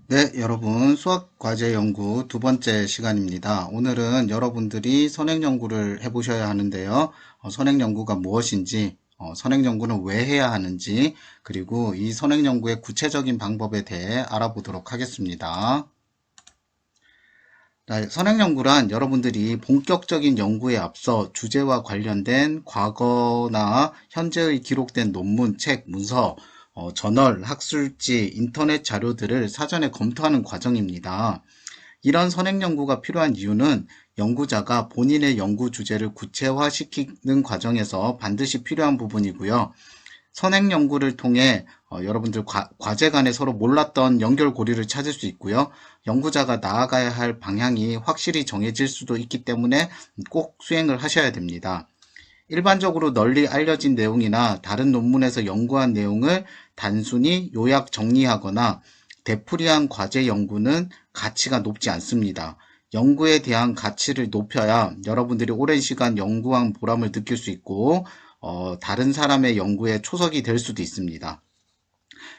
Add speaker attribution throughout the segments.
Speaker 1: 네, 여러분 수학 과제 연구 두 번째 시간입니다. 오늘은 여러분들이 선행 연구를 해보셔야 하는데요. 선행 연구가 무엇인지, 선행 연구는 왜 해야 하는지, 그리고 이 선행 연구의 구체적인 방법에 대해 알아보도록 하겠습니다. 자, 선행 연구란 여러분들이 본격적인 연구에 앞서 주제와 관련된 과거나 현재의 기록된 논문, 책, 문서, 저널, 학술지, 인터넷 자료들을 사전에 검토하는 과정입니다. 이런 선행 연구가 필요한 이유는 연구자가 본인의 연구 주제를 구체화시키는 과정에서 반드시 필요한 부분이고요. 선행 연구를 통해 여러분들 과제 간에 서로 몰랐던 연결고리를 찾을 수 있고요. 연구자가 나아가야 할 방향이 확실히 정해질 수도 있기 때문에 꼭 수행을 하셔야 됩니다. 일반적으로 널리 알려진 내용이나 다른 논문에서 연구한 내용을 단순히 요약 정리하거나 되풀이한 과제 연구는 가치가 높지 않습니다. 연구에 대한 가치를 높여야 여러분들이 오랜 시간 연구한 보람을 느낄 수 있고 다른 사람의 연구에 초석이 될 수도 있습니다.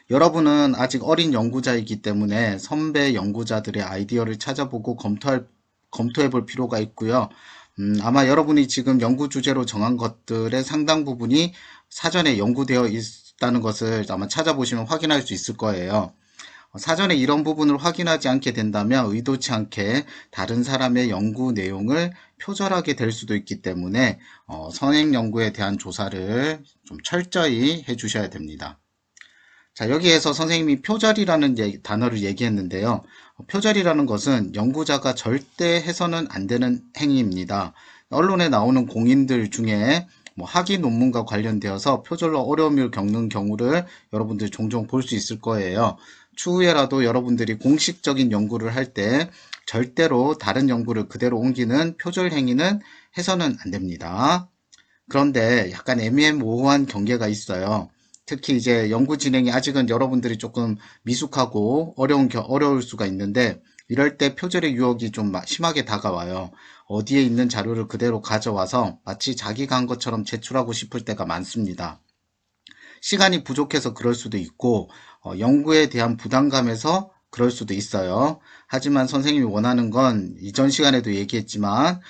Speaker 1: 여러분은 아직 어린 연구자이기 때문에 선배 연구자들의 아이디어를 찾아보고 검토해 볼 필요가 있고요. 아마 여러분이 지금 연구 주제로 정한 것들의 상당 부분이 사전에 연구되어 있다는 것을 아마 찾아보시면 확인할 수 있을 거예요. 사전에 이런 부분을 확인하지 않게 된다면 의도치 않게 다른 사람의 연구 내용을 표절하게 될 수도 있기 때문에 선행 연구에 대한 조사를 좀 철저히 해주셔야 됩니다. 자, 여기에서 선생님이 표절이라는 단어를 얘기했는데요. 표절이라는 것은 연구자가 절대 해서는 안 되는 행위입니다. 언론에 나오는 공인들 중에 학위 논문과 관련되어서 표절로 어려움을 겪는 경우를 여러분들 종종 볼 수 있을 거예요. 추후에라도 여러분들이 공식적인 연구를 할 때 절대로 다른 연구를 그대로 옮기는 표절 행위는 해서는 안 됩니다. 그런데 약간 애매모호한 경계가 있어요. 특히 이제 연구 진행이 아직은 여러분들이 조금 미숙하고 어려울 수가 있는데 이럴 때 표절의 유혹이 좀 심하게 다가와요. 어디에 있는 자료를 그대로 가져와서 마치 자기가 한 것처럼 제출하고 싶을 때가 많습니다. 시간이 부족해서 그럴 수도 있고 연구에 대한 부담감에서 그럴 수도 있어요. 하지만 선생님이 원하는 건 이전 시간에도 얘기했지만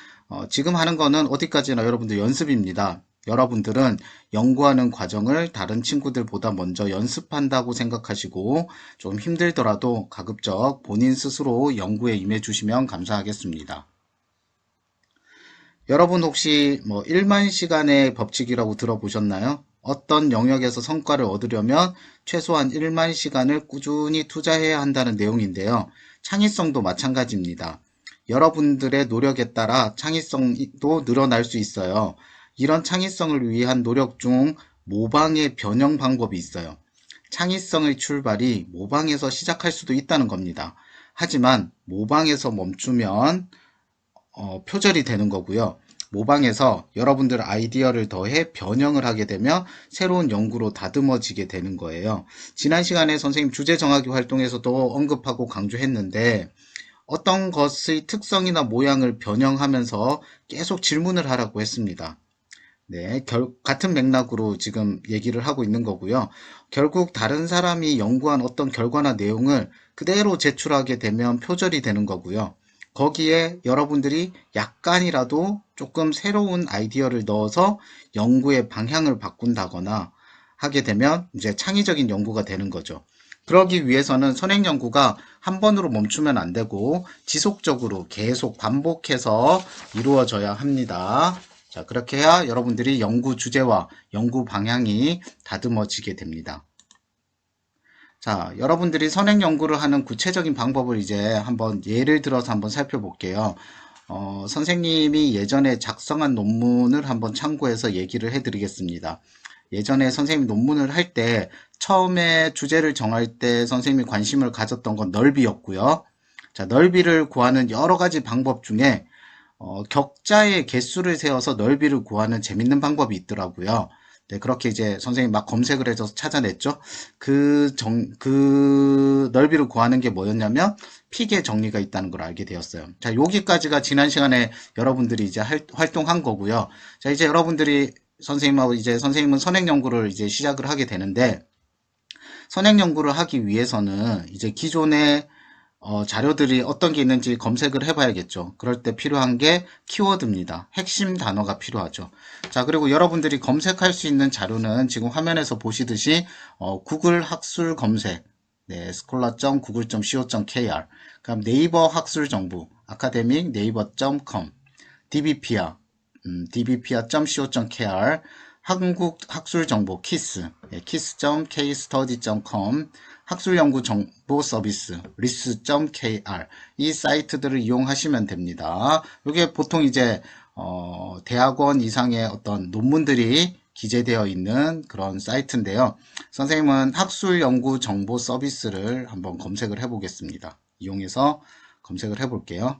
Speaker 1: 지금 하는 거는 어디까지나 여러분들 연습입니다. 여러분들은 연구하는 과정을 다른 친구들보다 먼저 연습한다고 생각하시고 좀 힘들더라도 가급적 본인 스스로 연구에 임해 주시면 감사하겠습니다. 여러분 혹시 1만 시간의 법칙이라고 들어보셨나요? 어떤 영역에서 성과를 얻으려면 최소한 1만 시간을 꾸준히 투자해야 한다는 내용인데요. 창의성도 마찬가지입니다. 여러분들의 노력에 따라 창의성도 늘어날 수 있어요. 이런 창의성을 위한 노력 중 모방의 변형 방법이 있어요. 창의성의 출발이 모방에서 시작할 수도 있다는 겁니다. 하지만 모방에서 멈추면 표절이 되는 거고요. 모방해서 여러분들 아이디어를 더해 변형을 하게 되면 새로운 연구로 다듬어지게 되는 거예요. 지난 시간에 선생님 주제 정하기 활동에서도 언급하고 강조했는데 어떤 것의 특성이나 모양을 변형하면서 계속 질문을 하라고 했습니다. 네, 같은 맥락으로 지금 얘기를 하고 있는 거고요. 결국 다른 사람이 연구한 어떤 결과나 내용을 그대로 제출하게 되면 표절이 되는 거고요. 거기에 여러분들이 약간이라도 조금 새로운 아이디어를 넣어서 연구의 방향을 바꾼다거나 하게 되면 이제 창의적인 연구가 되는 거죠. 그러기 위해서는 선행 연구가 한 번으로 멈추면 안 되고 지속적으로 계속 반복해서 이루어져야 합니다. 자, 그렇게 해야 여러분들이 연구 주제와 연구 방향이 다듬어지게 됩니다. 자, 여러분들이 선행 연구를 하는 구체적인 방법을 이제 한번 예를 들어서 한번 살펴볼게요. 선생님이 예전에 작성한 논문을 한번 참고해서 얘기를 해드리겠습니다. 예전에 선생님이 논문을 할 때 처음에 주제를 정할 때 선생님이 관심을 가졌던 건 넓이였고요. 자, 넓이를 구하는 여러 가지 방법 중에 격자의 개수를 세워서 넓이를 구하는 재밌는 방법이 있더라고요. 네, 그렇게 이제 선생님 막 검색을 해서 찾아냈죠. 그 넓이를 구하는 게 뭐였냐면 픽의 정리가 있다는 걸 알게 되었어요. 자, 여기까지가 지난 시간에 여러분들이 이제 활동한 거고요. 자, 이제 여러분들이 선생님하고 이제 선생님은 선행 연구를 이제 시작을 하게 되는데 선행 연구를 하기 위해서는 이제 기존의 자료들이 어떤 게 있는지 검색을 해봐야겠죠. 그럴 때 필요한 게 키워드입니다. 핵심 단어가 필요하죠. 자, 그리고 여러분들이 검색할 수 있는 자료는 지금 화면에서 보시듯이 구글 학술 검색, 네, scholar.google.co.kr, 그럼 네이버 학술 정보, academic naver.com, dbpeer, dbpeer.co.kr, 한국 학술 정보 키스, kiss.kstudy.com, 학술연구 정보 서비스 ris.kr, 이 사이트들을 이용하시면 됩니다. 이게 보통 이제 대학원 이상의 어떤 논문들이 기재되어 있는 그런 사이트인데요. 선생님은 학술연구 정보 서비스를 한번 검색을 해 보겠습니다. 이용해서 검색을 해 볼게요.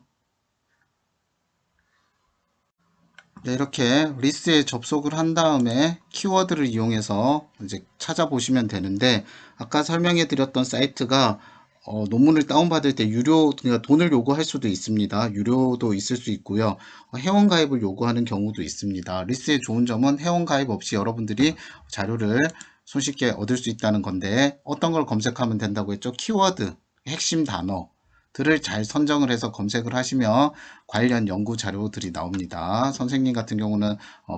Speaker 1: 네, 이렇게 리스트에 접속을 한 다음에 키워드를 이용해서 이제 찾아보시면 되는데, 아까 설명해 드렸던 사이트가 논문을 다운받을 때 그러니까 돈을 요구할 수도 있습니다. 유료도 있을 수 있고요. 회원가입을 요구하는 경우도 있습니다. 리스트의 좋은 점은 회원가입 없이 여러분들이 자료를 손쉽게 얻을 수 있다는 건데, 어떤 걸 검색하면 된다고 했죠? 키워드, 핵심 단어 들을 잘 선정을 해서 검색을 하시면 관련 연구 자료들이 나옵니다. 선생님 같은 경우는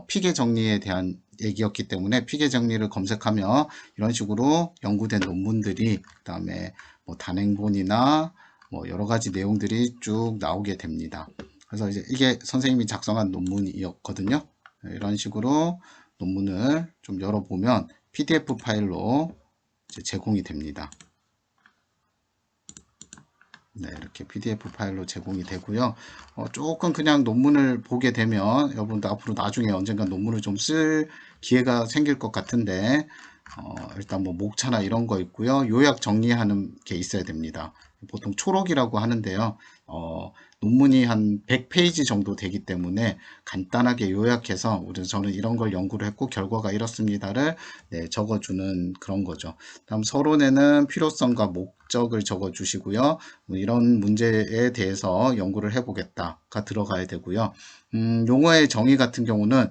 Speaker 1: 피계 정리에 대한 얘기였기 때문에 피계 정리를 검색하면 이런 식으로 연구된 논문들이, 그다음에 뭐 단행본이나 뭐 여러 가지 내용들이 쭉 나오게 됩니다. 그래서 이제 이게 선생님이 작성한 논문이었거든요. 이런 식으로 논문을 좀 열어보면 PDF 파일로 이제 제공이 됩니다. 네, 이렇게 PDF 파일로 제공이 되고요. 조금 그냥 논문을 보게 되면 여러분도 앞으로 나중에 언젠가 논문을 좀 쓸 기회가 생길 것 같은데, 일단 뭐 목차나 이런 거 있고요. 요약 정리하는 게 있어야 됩니다. 보통 초록이라고 하는데요. 논문이 한 100페이지 정도 되기 때문에 간단하게 요약해서 저는 이런 걸 연구를 했고 결과가 이렇습니다를, 네, 적어주는 그런 거죠. 다음 서론에는 필요성과 목적을 적어주시고요. 이런 문제에 대해서 연구를 해보겠다가 들어가야 되고요. 용어의 정의 같은 경우는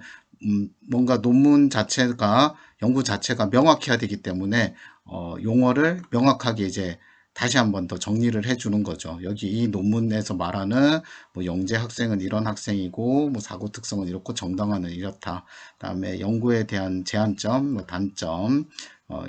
Speaker 1: 뭔가 논문 자체가, 연구 자체가 명확해야 되기 때문에 용어를 명확하게 이제 다시 한번 더 정리를 해주는 거죠. 여기 이 논문에서 말하는 뭐 영재 학생은 이런 학생이고, 뭐 사고 특성은 이렇고, 정당화는 이렇다. 그다음에 연구에 대한 제한점, 뭐 단점,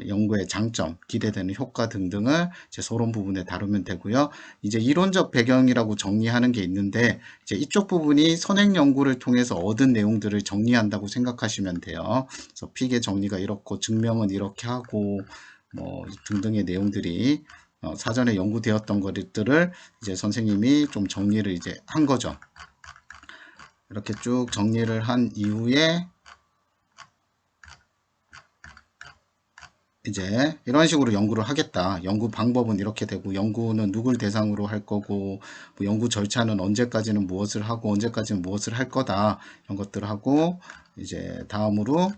Speaker 1: 연구의 장점, 기대되는 효과 등등을 이제 서론 부분에 다루면 되고요. 이제 이론적 배경이라고 정리하는 게 있는데, 이제 이쪽 부분이 선행 연구를 통해서 얻은 내용들을 정리한다고 생각하시면 돼요. 그래서 피계 정리가 이렇고, 증명은 이렇게 하고, 뭐 등등의 내용들이 사전에 연구되었던 것들을 이제 선생님이 좀 정리를 이제 한 거죠. 이렇게 쭉 정리를 한 이후에 이제 이런 식으로 연구를 하겠다. 연구 방법은 이렇게 되고, 연구는 누굴 대상으로 할 거고, 뭐 연구 절차는 언제까지는 무엇을 하고, 언제까지는 무엇을 할 거다. 이런 것들을 하고, 이제 다음으로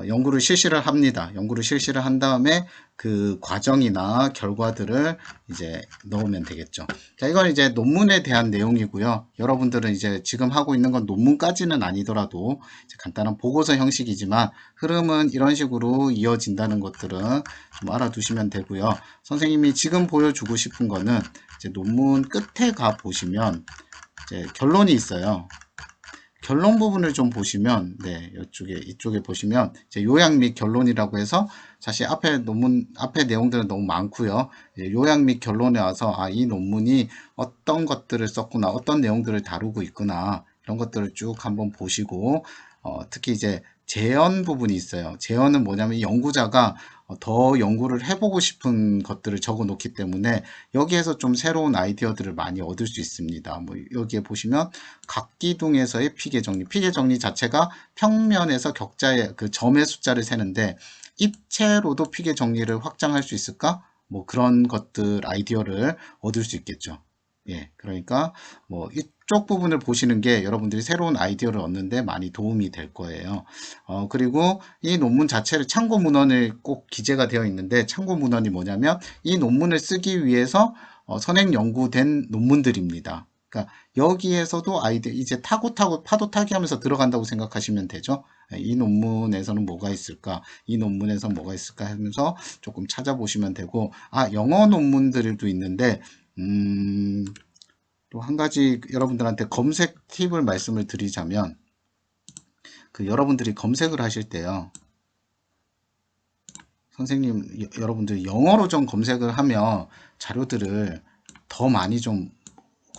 Speaker 1: 연구를 실시를 합니다. 연구를 실시를 한 다음에 그 과정이나 결과들을 이제 넣으면 되겠죠. 자, 이건 이제 논문에 대한 내용이고요. 여러분들은 이제 지금 하고 있는 건 논문까지는 아니더라도 이제 간단한 보고서 형식이지만 흐름은 이런 식으로 이어진다는 것들은 좀 알아두시면 되고요. 선생님이 지금 보여주고 싶은 거는 이제 논문 끝에 가 보시면 이제 결론이 있어요. 결론 부분을 좀 보시면, 네, 이쪽에 보시면 이제 요약 및 결론이라고 해서, 사실 앞에 논문 앞에 내용들은 너무 많고요. 요약 및 결론에 와서 이 논문이 어떤 것들을 썼구나, 어떤 내용들을 다루고 있구나, 이런 것들을 쭉 한번 보시고, 특히 이제 재현 부분이 있어요. 재현은 뭐냐면 연구자가 더 연구를 해보고 싶은 것들을 적어 놓기 때문에 여기에서 좀 새로운 아이디어들을 많이 얻을 수 있습니다. 뭐 여기에 보시면 각기둥에서의 피계 정리, 피계 정리 자체가 평면에서 격자의 그 점의 숫자를 세는데 입체로도 피계 정리를 확장할 수 있을까? 뭐 그런 것들 아이디어를 얻을 수 있겠죠. 예, 그러니까 뭐 이쪽 부분을 보시는 게 여러분들이 새로운 아이디어를 얻는데 많이 도움이 될 거예요. 그리고 이 논문 자체를 참고 문헌을 꼭 기재가 되어 있는데, 참고 문헌이 뭐냐면 이 논문을 쓰기 위해서 선행 연구된 논문들입니다. 그러니까 여기에서도 아이들 이제 타고 파도 타기 하면서 들어간다고 생각하시면 되죠. 이 논문에서는 뭐가 있을까? 이 논문에서 뭐가 있을까 하면서 조금 찾아보시면 되고, 영어 논문들도 있는데 또 한 가지 여러분들한테 검색 팁을 말씀을 드리자면, 여러분들이 검색을 하실 때요, 선생님, 여러분들 영어로 좀 검색을 하면 자료들을 더 많이 좀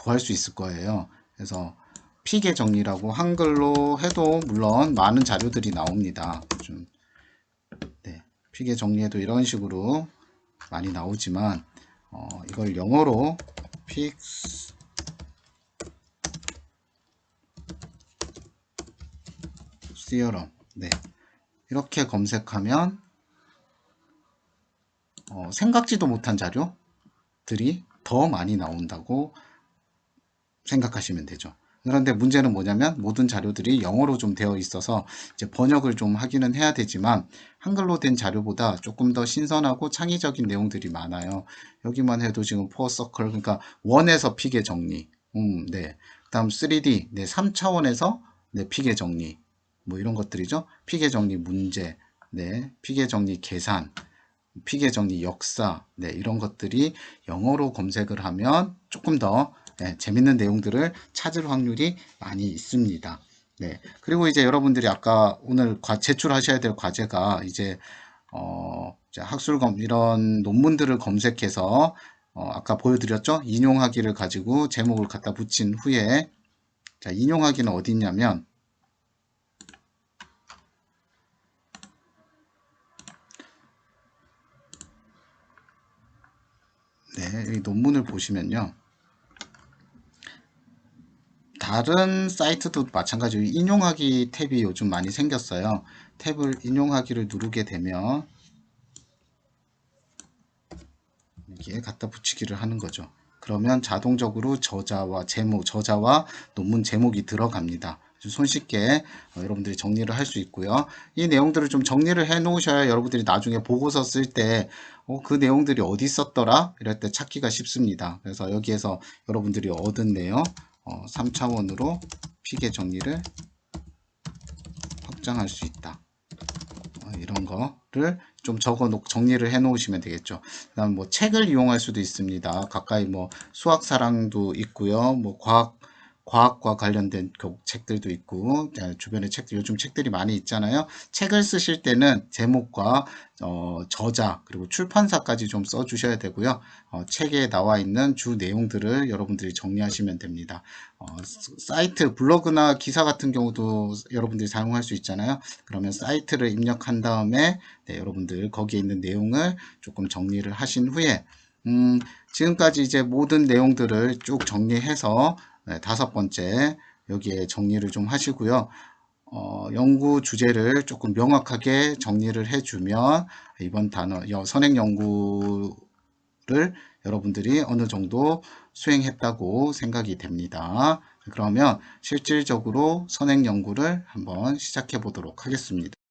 Speaker 1: 구할 수 있을 거예요. 그래서 피계 정리라고 한글로 해도 물론 많은 자료들이 나옵니다. 좀, 네, 피계 정리해도 이런 식으로 많이 나오지만, 이걸 영어로 픽스 시어럼, 네, 이렇게 검색하면 생각지도 못한 자료들이 더 많이 나온다고 생각하시면 되죠. 그런데 문제는 뭐냐면 모든 자료들이 영어로 좀 되어 있어서 이제 번역을 좀 하기는 해야 되지만 한글로 된 자료보다 조금 더 신선하고 창의적인 내용들이 많아요. 여기만 해도 지금 포어 서클, 그러니까 원에서 픽의 정리, 네. 그다음 3D, 네, 3차원에서 네, 픽의 정리, 뭐 이런 것들이죠. 픽의 정리 문제, 네, 픽의 정리 계산, 픽의 정리 역사, 네, 이런 것들이 영어로 검색을 하면 조금 더 재밌는 내용들을 찾을 확률이 많이 있습니다. 네, 그리고 이제 여러분들이 아까 오늘 제출하셔야 될 과제가 이제 학술검 이런 논문들을 검색해서 아까 보여드렸죠? 인용하기를 가지고 제목을 갖다 붙인 후에, 자, 인용하기는 어디 있냐면, 네, 이 논문을 보시면요. 다른 사이트도 마찬가지로 인용하기 탭이 요즘 많이 생겼어요. 탭을 인용하기를 누르게 되면 여기에 갖다 붙이기를 하는 거죠. 그러면 자동적으로 저자와 논문 제목이 들어갑니다. 손쉽게 여러분들이 정리를 할 수 있고요. 이 내용들을 좀 정리를 해 놓으셔야 여러분들이 나중에 보고서 쓸 때 그 내용들이 어디 있었더라? 이럴 때 찾기가 쉽습니다. 그래서 여기에서 여러분들이 얻은 내용 3차원으로 픽의 정리를 확장할 수 있다. 이런 거를 좀 정리를 해 놓으시면 되겠죠. 그다음 뭐 책을 이용할 수도 있습니다. 가까이 뭐 수학사랑도 있고요. 뭐 과학과 관련된 책들도 있고, 주변에 책들, 요즘 책들이 많이 있잖아요. 책을 쓰실 때는 제목과 저자 그리고 출판사까지 좀 써주셔야 되고요. 책에 나와 있는 주 내용들을 여러분들이 정리하시면 됩니다. 사이트, 블로그나 기사 같은 경우도 여러분들이 사용할 수 있잖아요. 그러면 사이트를 입력한 다음에 여러분들 거기에 있는 내용을 조금 정리를 하신 후에 지금까지 이제 모든 내용들을 쭉 정리해서 다섯 번째 여기에 정리를 좀 하시고요. 연구 주제를 조금 명확하게 정리를 해주면 이번 선행 연구를 여러분들이 어느 정도 수행했다고 생각이 됩니다. 그러면 실질적으로 선행 연구를 한번 시작해 보도록 하겠습니다.